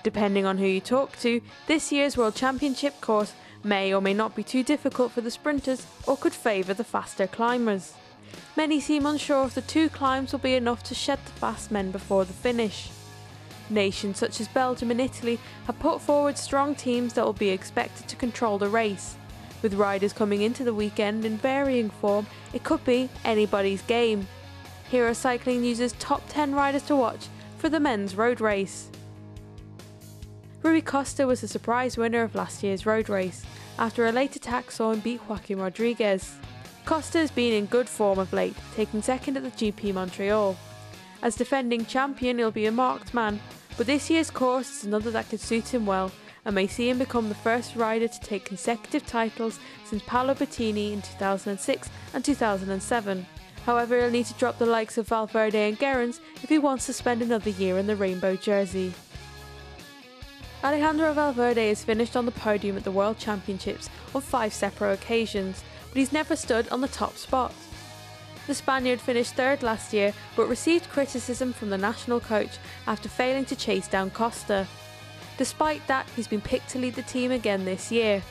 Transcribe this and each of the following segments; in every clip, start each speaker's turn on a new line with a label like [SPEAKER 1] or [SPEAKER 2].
[SPEAKER 1] Depending on who you talk to, this year's World Championship course may or may not be too difficult for the sprinters or could favour the faster climbers. Many seem unsure if the 2 climbs will be enough to shed the fast men before the finish. Nations such as Belgium and Italy have put forward strong teams that will be expected to control the race. With riders coming into the weekend in varying form, it could be anybody's game. Here are Cycling News' top 10 riders to watch for the men's road race. Rui Costa was the surprise winner of last year's road race, after a late attack saw him beat Joaquim Rodriguez. Costa has been in good form of late, taking second at the GP Montreal. As defending champion, he'll be a marked man, but this year's course is another that could suit him well, and may see him become the first rider to take consecutive titles since Paolo Bettini in 2006 and 2007. However, he'll need to drop the likes of Valverde and Gerrans if he wants to spend another year in the rainbow jersey. Alejandro Valverde has finished on the podium at the World Championships on 5 separate occasions, but he's never stood on the top spot. The Spaniard finished 3rd last year, but received criticism from the national coach after failing to chase down Costa. Despite that, he's been picked to lead the team again this year.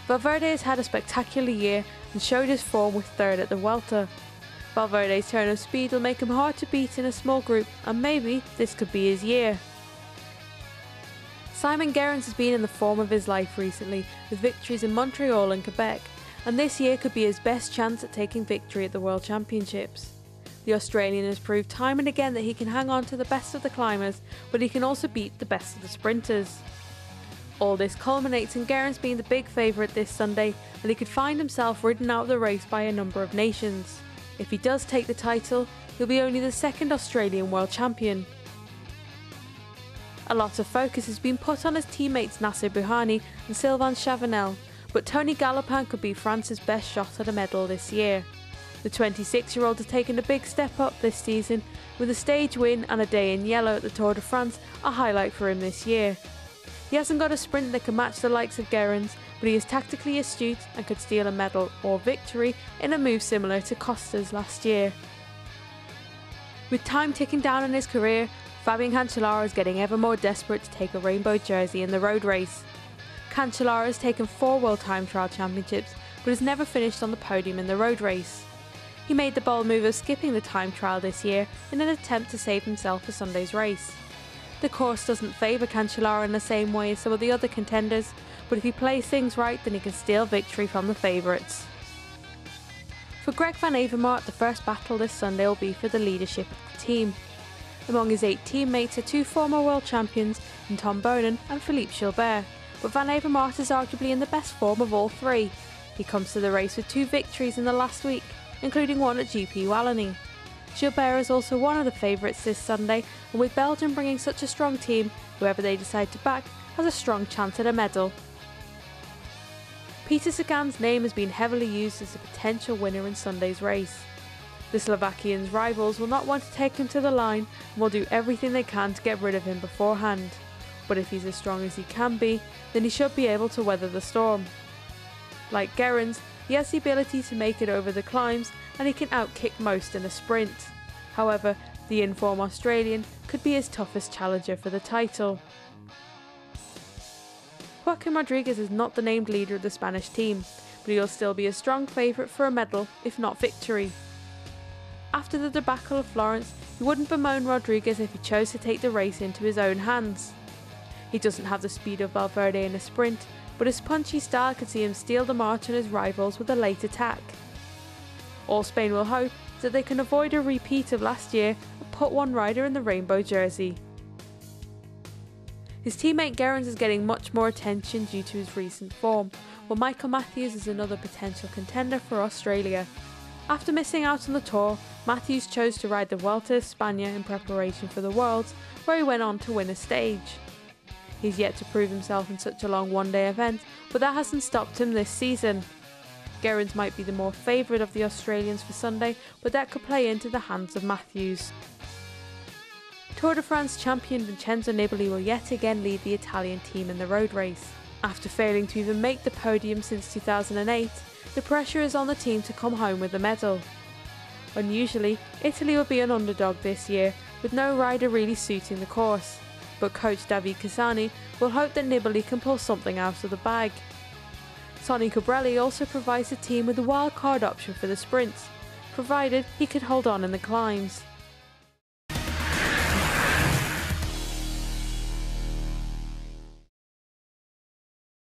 [SPEAKER 1] Valverde has had a spectacular year and showed his form with 3rd at the Vuelta. Valverde's turn of speed will make him hard to beat in a small group, and maybe this could be his year. Simon Gerrans has been in the form of his life recently, with victories in Montreal and Quebec, and this year could be his best chance at taking victory at the World Championships. The Australian has proved time and again that he can hang on to the best of the climbers, but he can also beat the best of the sprinters. All this culminates in Gerrans being the big favourite this Sunday, and he could find himself ridden out of the race by a number of nations. If he does take the title, he'll be only the 2nd Australian world champion. A lot of focus has been put on his teammates Nacer Bouhanni and Sylvain Chavanel, but Tony Galopin could be France's best shot at a medal this year. The 26-year-old has taken a big step up this season, with a stage win and a day in yellow at the Tour de France a highlight for him this year. He hasn't got a sprint that can match the likes of Gerrans, but he is tactically astute and could steal a medal or victory in a move similar to Costa's last year. With time ticking down in his career, Fabian Cancellara is getting ever more desperate to take a rainbow jersey in the road race. Cancellara has taken 4 World Time Trial Championships, but has never finished on the podium in the road race. He made the bold move of skipping the time trial this year in an attempt to save himself for Sunday's race. The course doesn't favour Cancellara in the same way as some of the other contenders, but if he plays things right, then he can steal victory from the favourites. For Greg van Avermaet, the first battle this Sunday will be for the leadership of the team. Among his 8 teammates are 2 former world champions in Tom Boonen and Philippe Gilbert, but van Avermaet is arguably in the best form of all 3. He comes to the race with 2 victories in the last week, including one at GP Wallonie. Gilbert is also one of the favourites this Sunday, and with Belgium bringing such a strong team, whoever they decide to back has a strong chance at a medal. Peter Sagan's name has been heavily used as a potential winner in Sunday's race. The Slovakian's rivals will not want to take him to the line and will do everything they can to get rid of him beforehand. But if he's as strong as he can be, then he should be able to weather the storm. Like Gerrans, he has the ability to make it over the climbs, and he can outkick most in a sprint. However, the in-form Australian could be his toughest challenger for the title. Joaquim Rodriguez is not the named leader of the Spanish team, but he'll still be a strong favourite for a medal, if not victory. After the debacle of Florence, he wouldn't bemoan Rodriguez if he chose to take the race into his own hands. He doesn't have the speed of Valverde in a sprint, but his punchy style could see him steal the march on his rivals with a late attack. All Spain will hope is that they can avoid a repeat of last year and put one rider in the rainbow jersey. His teammate Gerrans is getting much more attention due to his recent form, while Michael Matthews is another potential contender for Australia. After missing out on the Tour, Matthews chose to ride the Vuelta a España in preparation for the Worlds, where he went on to win a stage. He's yet to prove himself in such a long one-day event, but that hasn't stopped him this season. Gerrans might be the more favourite of the Australians for Sunday, but that could play into the hands of Matthews. Tour de France champion Vincenzo Nibali will yet again lead the Italian team in the road race. After failing to even make the podium since 2008, the pressure is on the team to come home with a medal. Unusually, Italy will be an underdog this year, with no rider really suiting the course. but coach David Cassani will hope that Nibali can pull something out of the bag. Sonny Colbrelli also provides the team with a wildcard option for the sprints, provided he can hold on in the climbs.